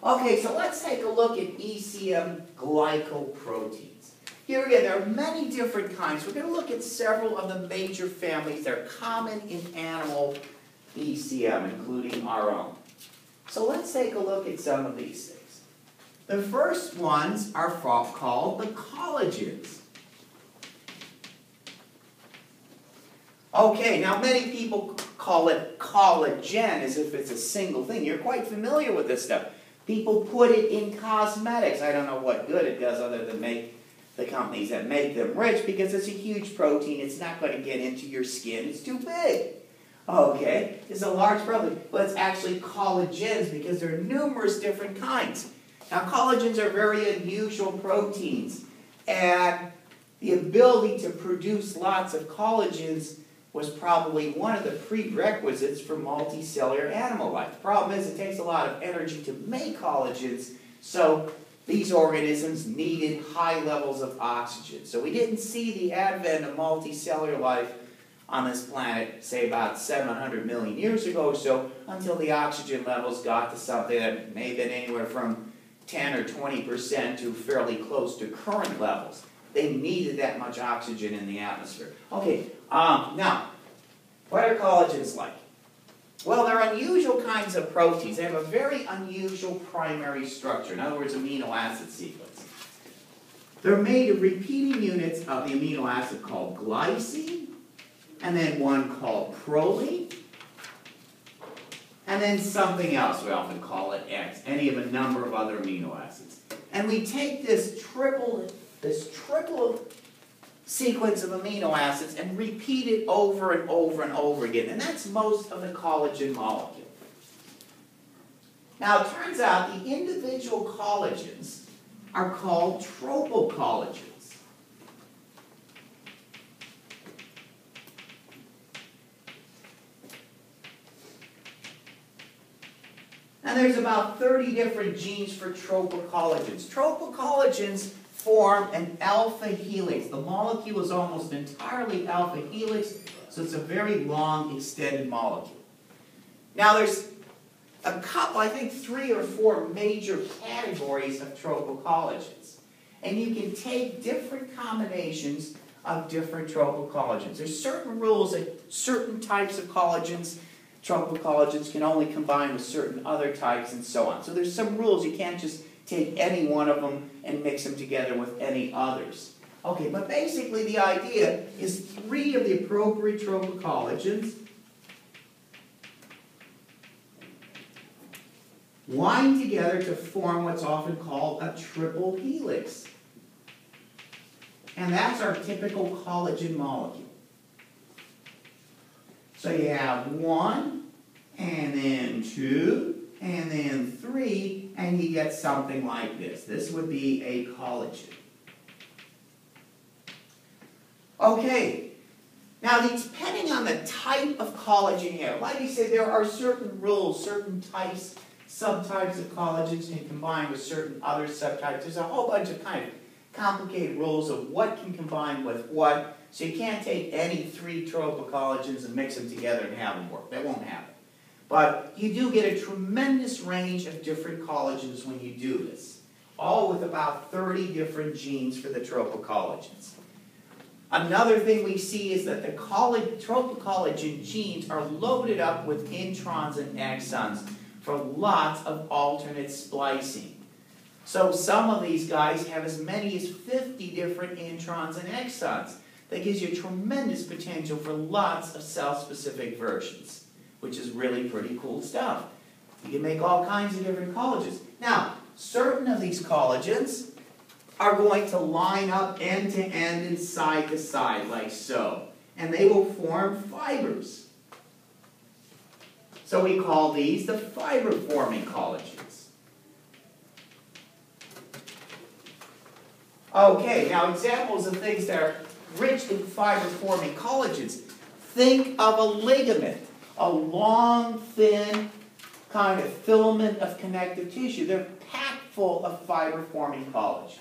Okay, so let's take a look at ECM glycoproteins. Here again, there are many different kinds. We're going to look at several of the major families that are common in animal ECM, including our own. So let's take a look at some of these things. The first ones are called the collagens. Okay, now many people call it collagen as if it's a single thing. You're quite familiar with this stuff. People put it in cosmetics. I don't know what good it does other than make the companies that make them rich, because it's a huge protein. It's not going to get into your skin. It's too big. Okay, it's a large protein, but it's actually collagens because there are numerous different kinds. Now, collagens are very unusual proteins, and the ability to produce lots of collagens was probably one of the prerequisites for multicellular animal life. The problem is it takes a lot of energy to make collagens, so these organisms needed high levels of oxygen. So we didn't see the advent of multicellular life on this planet, say about 700 million years ago or so, until the oxygen levels got to something that may have been anywhere from 10 or 20% to fairly close to current levels. They needed that much oxygen in the atmosphere. Okay, now, what are collagens like? Well, they're unusual kinds of proteins. They have a very unusual primary structure. In other words, amino acid sequence. They're made of repeating units of the amino acid called glycine, and then one called proline, and then something else. We often call it X, any of a number of other amino acids. And we take this triple sequence of amino acids and repeat it over and over and over again. And that's most of the collagen molecule. Now, it turns out the individual collagens are called tropocollagens. And there's about 30 different genes for tropocollagens. Tropocollagens form an alpha helix. The molecule is almost entirely alpha helix, so it's a very long, extended molecule. Now there's a couple, I think 3 or 4 major categories of tropocollagens. And you can take different combinations of different tropocollagens. There's certain rules that certain types of collagens, tropocollagens, can only combine with certain other types and so on. So there's some rules. You can't just take any one of them and mix them together with any others. Okay, but basically the idea is 3 of the appropriate tropocollagens wind together to form what's often called a triple helix. And that's our typical collagen molecule. So you have 1, and then 2, and then 3, and you get something like this. This would be a collagen. Okay, now depending on the type of collagen you have, like I said, there are certain rules, certain types, subtypes of collagens can combine with certain other subtypes. There's a whole bunch of kind of complicated rules of what can combine with what, so you can't take any 3 tropocollagens and mix them together and have them work. That won't happen. But you do get a tremendous range of different collagens when you do this, all with about 30 different genes for the tropocollagens. Another thing we see is that the tropocollagen genes are loaded up with introns and exons for lots of alternate splicing. So some of these guys have as many as 50 different introns and exons. That gives you tremendous potential for lots of cell-specific versions, which is really pretty cool stuff. You can make all kinds of different collagens. Now, certain of these collagens are going to line up end to end and side to side, like so. And they will form fibers. So we call these the fiber-forming collagens. Okay, now examples of things that are rich in fiber-forming collagens. Think of a ligament, a long, thin kind of filament of connective tissue. They're packed full of fiber-forming collagens.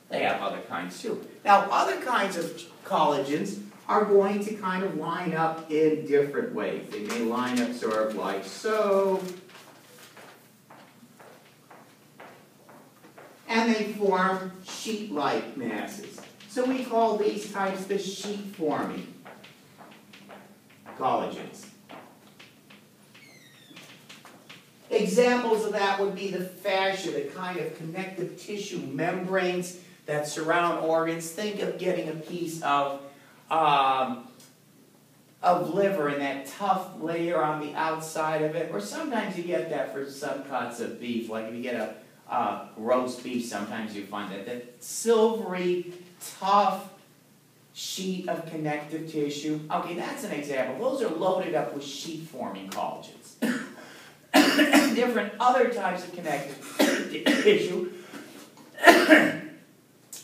They have other kinds too. Now, other kinds of collagens are going to kind of line up in different ways. They may line up sort of like so. and they form sheet-like masses. So we call these types the sheet-forming collagens. Examples of that would be the fascia, the kind of connective tissue membranes that surround organs. Think of getting a piece of liver and that tough layer on the outside of it. Or sometimes you get that for some cuts of beef. Like if you get a roast beef, sometimes you find that silvery, tough sheet of connective tissue. Okay, that's an example. Those are loaded up with sheet-forming collagens. Different other types of connective tissue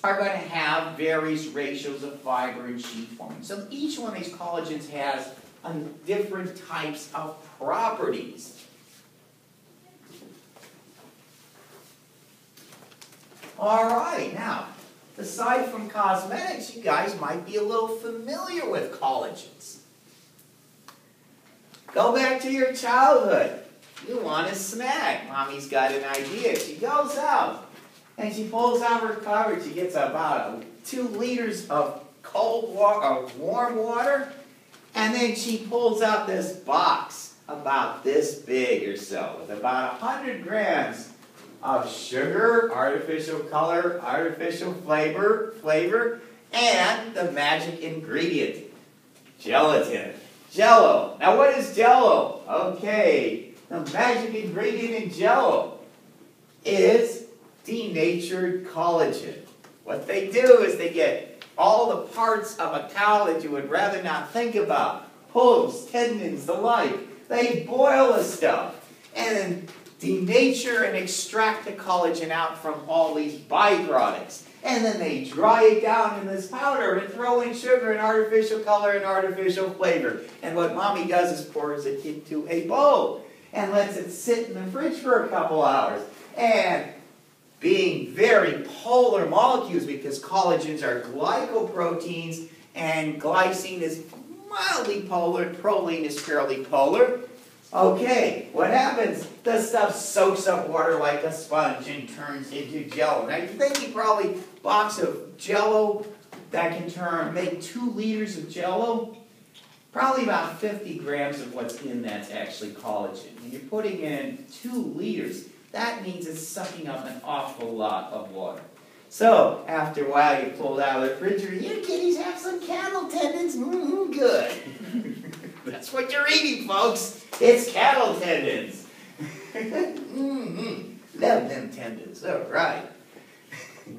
are going to have various ratios of fiber and sheet forming. So each one of these collagens has different types of properties. All right, now, aside from cosmetics, you guys might be a little familiar with collagens. Go back to your childhood. You want a snack. Mommy's got an idea. She goes out and she pulls out her cupboard. She gets about 2 liters of cold water, warm water, and then she pulls out this box about this big or so with about 100 grams of sugar, artificial color, artificial flavor, and the magic ingredient, gelatin. Jello. Now what is Jello? Okay. The magic ingredient in Jello is denatured collagen. What they do is they get all the parts of a cow that you would rather not think about, hooves, tendons, the like. They boil the stuff and then denature and extract the collagen out from all these byproducts. And then they dry it down in this powder and throw in sugar and artificial color and artificial flavor. And what Mommy does is pours it into a bowl and lets it sit in the fridge for a couple hours. And being very polar molecules, because collagens are glycoproteins and glycine is mildly polar, proline is fairly polar. Okay, what happens? The stuff soaks up water like a sponge and turns into Jello. Now you're thinking probably a box of Jello that can make 2 liters of Jello. Probably about 50 grams of what's in that's actually collagen. When you're putting in 2 liters, that means it's sucking up an awful lot of water. So, after a while, you pull it out of the refrigerator. You kitties have some cattle tendons. Good. That's what you're eating, folks. It's cattle tendons. Love them tendons. All right.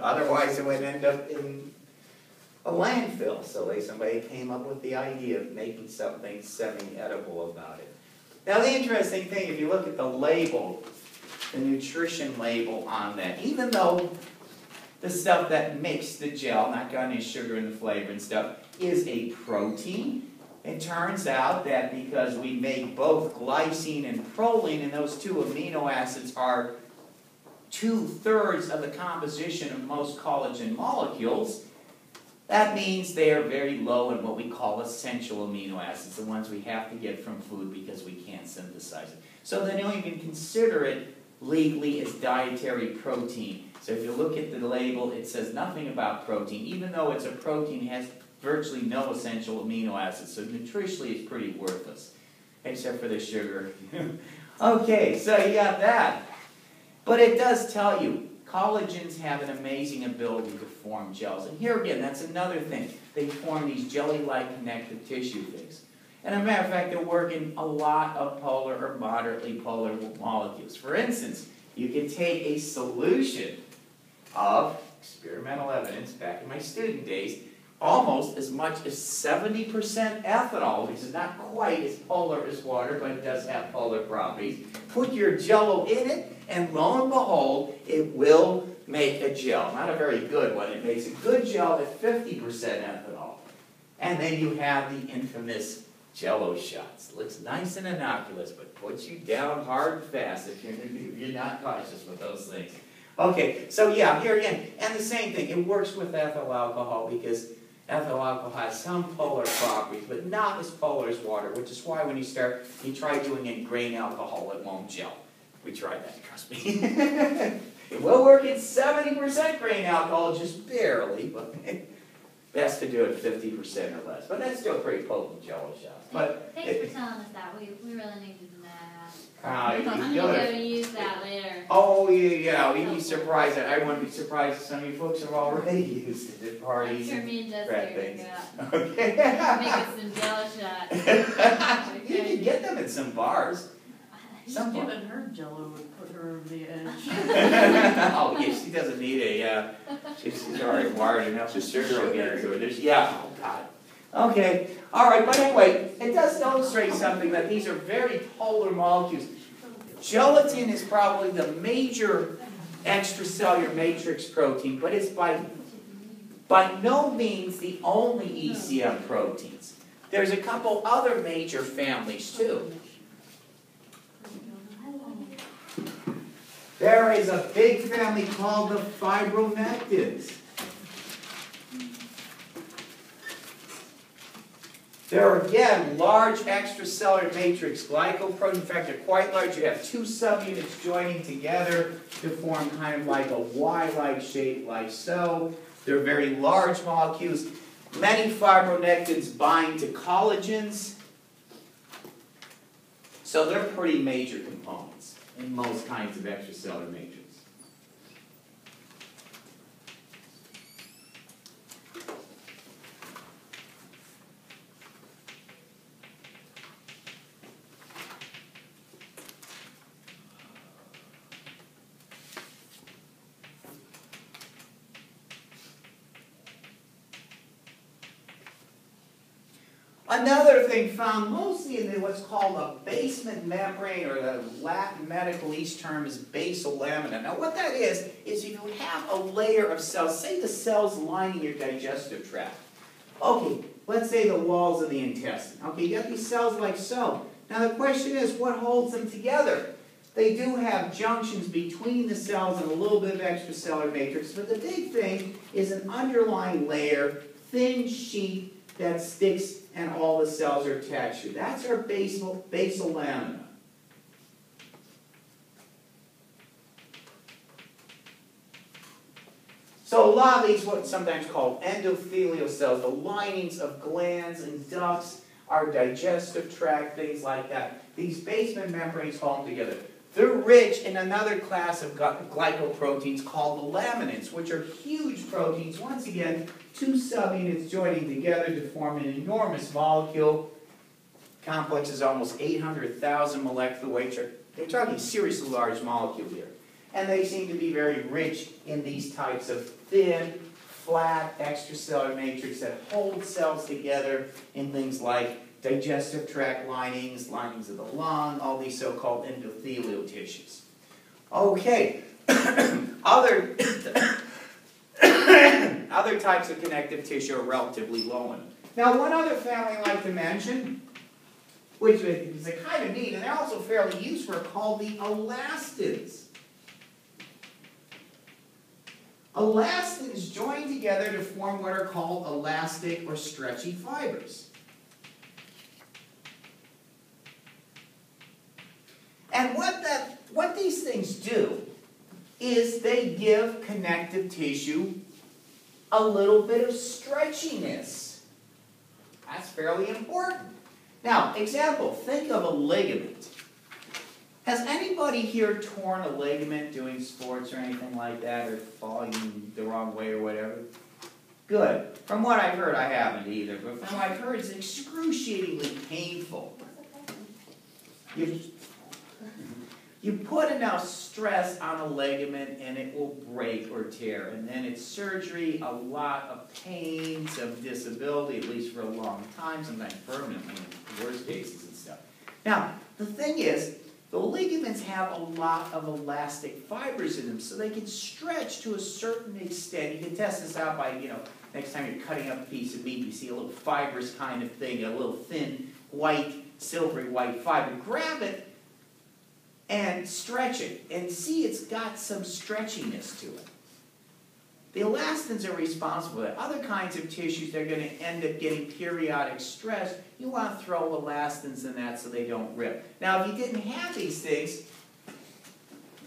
Otherwise, it would end up in a landfill. So somebody came up with the idea of making something semi-edible about it. Now, the interesting thing, if you look at the label, the nutrition label on that, even though the stuff that makes the gel, not got any sugar in the flavor and stuff, is a protein, it turns out that because we make both glycine and proline, and those 2 amino acids are 2/3 of the composition of most collagen molecules, that means they are very low in what we call essential amino acids, the ones we have to get from food because we can't synthesize it. So they don't even consider it legally as dietary protein. So if you look at the label, it says nothing about protein. Even though it's a protein, it has virtually no essential amino acids. So nutritionally, it's pretty worthless, except for the sugar. Okay, so you got that. But it does tell you, collagens have an amazing ability to form gels. And here again, that's another thing. They form these jelly-like connective tissue things. And as a matter of fact, they work in a lot of polar or moderately polar molecules. For instance, you can take a solution of experimental evidence back in my student days, almost as much as 70% ethanol, which is not quite as polar as water, but it does have polar properties. Put your Jello in it, and lo and behold, it will make a gel. Not a very good one. It makes a good gel at 50% ethanol. And then you have the infamous Jello shots. Looks nice and innocuous, but puts you down hard and fast if you're not cautious with those things. Okay, so yeah, here again, and the same thing. It works with ethyl alcohol because ethyl alcohol has some polar properties, but not as polar as water, which is why when you try doing it in grain alcohol, it won't gel. We tried that, trust me. It will work at 70% grain alcohol, just barely, but best to do it 50% or less. But that's still pretty potent Jello shots. But thanks for telling us that. We really needed to know that. I'm going to go and use that later. Oh, yeah, you'd be surprised. I wouldn't be surprised if some of you folks have already used it at parties. I'm sure me and crap Jessica things. are going to Okay. make us some Jello shots. You can get them at some bars. Just giving her Jello would put her over the edge. Oh, yeah, she doesn't need she's already wired enough. The sugar will get her to it. Yeah, oh, God. Okay, all right, but anyway, it does illustrate something that these are very polar molecules. Gelatin is probably the major extracellular matrix protein, but it's by no means the only ECM proteins. There's a couple other major families, too. There is a big family called the fibronectins. There are, again, large extracellular matrix glycoprotein. In fact, they're quite large. You have two subunits joining together to form kind of like a Y-like shape, like so. They're very large molecules. Many fibronectins bind to collagens. So they're pretty major components in most kinds of extracellular matrix. Another thing found mostly in what's called a basement membrane, or the Latin medical term is basal lamina. Now what that is if you have a layer of cells, say the cells lining your digestive tract. Okay, let's say the walls of the intestine. Okay, you got these cells like so. Now the question is, what holds them together? They do have junctions between the cells and a little bit of extracellular matrix, but the big thing is an underlying layer, thin sheet that sticks and all the cells are attached to. That's our basal lamina. So a lot of these, what's sometimes called endothelial cells, the linings of glands and ducts, our digestive tract, things like that. These basement membranes hold them together. They're rich in another class of glycoproteins called the laminins, which are huge proteins. Once again, two subunits joining together to form an enormous molecule. Complex is almost 800,000 molecular weight. They're talking seriously large molecule here. And they seem to be very rich in these types of thin, flat extracellular matrix that hold cells together in things like digestive tract linings, linings of the lung, all these so-called endothelial tissues. Okay, other types of connective tissue are relatively low in. Now, one other family I'd like to mention, which is a kind of neat, and they're also fairly useful, are called the elastins. Elastins join together to form what are called elastic or stretchy fibers. And what these things do is they give connective tissue a little bit of stretchiness. That's fairly important. Now, example, think of a ligament. Has anybody here torn a ligament doing sports or anything like that, or falling the wrong way or whatever? Good. From what I've heard, I haven't either, but from what I've heard, it's excruciatingly painful. You put enough stress on a ligament and it will break or tear, and then it's surgery, a lot of pain, some disability, at least for a long time, sometimes permanently in the worst cases and stuff. Now, the thing is, the ligaments have a lot of elastic fibers in them, so they can stretch to a certain extent. You can test this out by, next time you're cutting up a piece of meat, you see a little fibrous kind of thing, a little thin, white, silvery white fiber. Grab it and stretch it, and see it's got some stretchiness to it. The elastins are responsible for that. Other kinds of tissues, they're going to end up getting periodic stress. You want to throw elastins in that so they don't rip. Now, if you didn't have these things,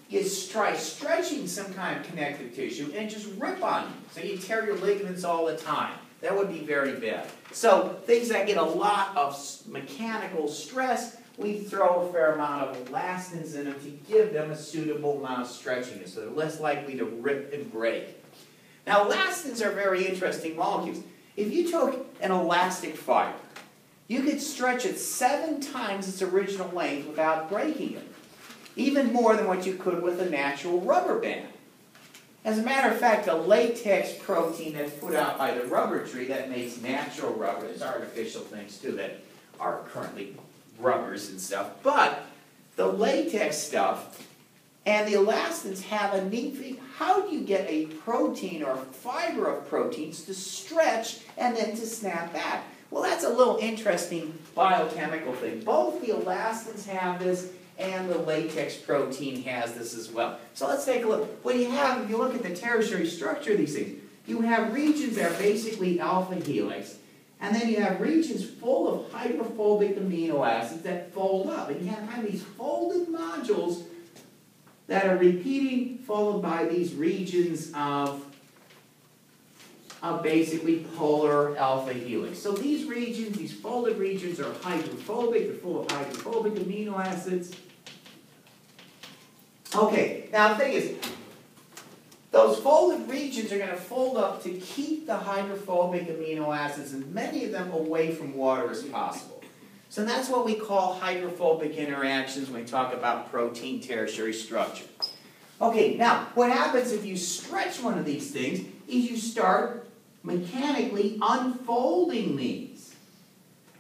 you try stretching some kind of connective tissue and just rip on you. So you tear your ligaments all the time. That would be very bad. So things that get a lot of mechanical stress, we throw a fair amount of elastins in them to give them a suitable amount of stretchiness, so they're less likely to rip and break. Now, elastins are very interesting molecules. If you took an elastic fiber, you could stretch it 7 times its original length without breaking it, even more than what you could with a natural rubber band. As a matter of fact, the latex protein that's put out by the rubber tree that makes natural rubber, there's artificial things too that are currently rubbers and stuff, but the latex stuff and the elastins have a neat thing. How do you get a protein or a fiber of proteins to stretch and then to snap back? Well, that's a little interesting biochemical thing. Both the elastins have this and the latex protein has this as well. So let's take a look. What you have, if you look at the tertiary structure of these things, you have regions that are basically alpha helix, and then you have regions full of hydrophobic amino acids that fold up. And you have kind of these folded modules that are repeating, followed by these regions of basically polar alpha helix. So these regions, these folded regions are hydrophobic, they're full of hydrophobic amino acids. Okay, now the thing is, those folded regions are going to fold up to keep the hydrophobic amino acids, and many of them away from water as possible. So that's what we call hydrophobic interactions when we talk about protein tertiary structure. Okay, now, what happens if you stretch one of these things is you start mechanically unfolding these.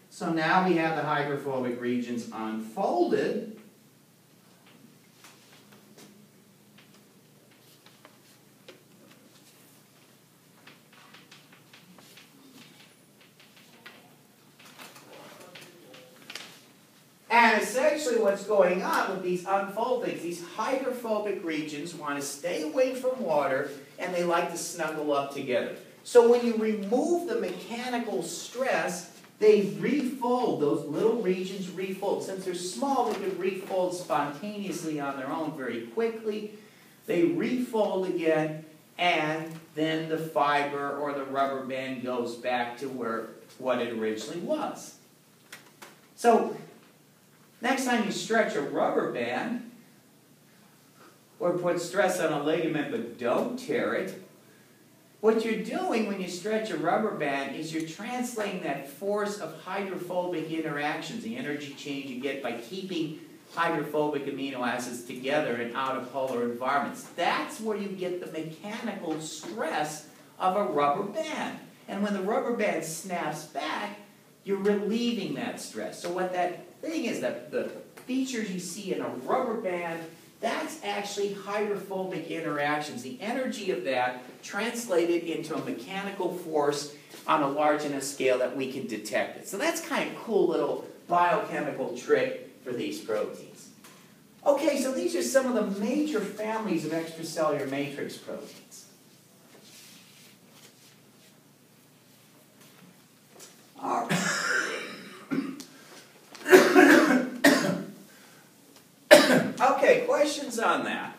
So now we have the hydrophobic regions unfolded. And essentially what's going on with these unfoldings, these hydrophobic regions want to stay away from water and they like to snuggle up together. So when you remove the mechanical stress, they refold. Those little regions refold. Since they're small, they can refold spontaneously on their own very quickly. They refold again, and then the fiber or the rubber band goes back to what it originally was. So next time you stretch a rubber band or put stress on a ligament but don't tear it, what you're doing when you stretch a rubber band is you're translating that force of hydrophobic interactions, the energy change you get by keeping hydrophobic amino acids together in out of polar environments. That's where you get the mechanical stress of a rubber band. And when the rubber band snaps back, you're relieving that stress. So what that thing is, that the features you see in a rubber band, that's actually hydrophobic interactions. The energy of that translated into a mechanical force on a large enough scale that we can detect it. So that's kind of a cool little biochemical trick for these proteins. Okay, so these are some of the major families of extracellular matrix proteins. All right. Okay, questions on that?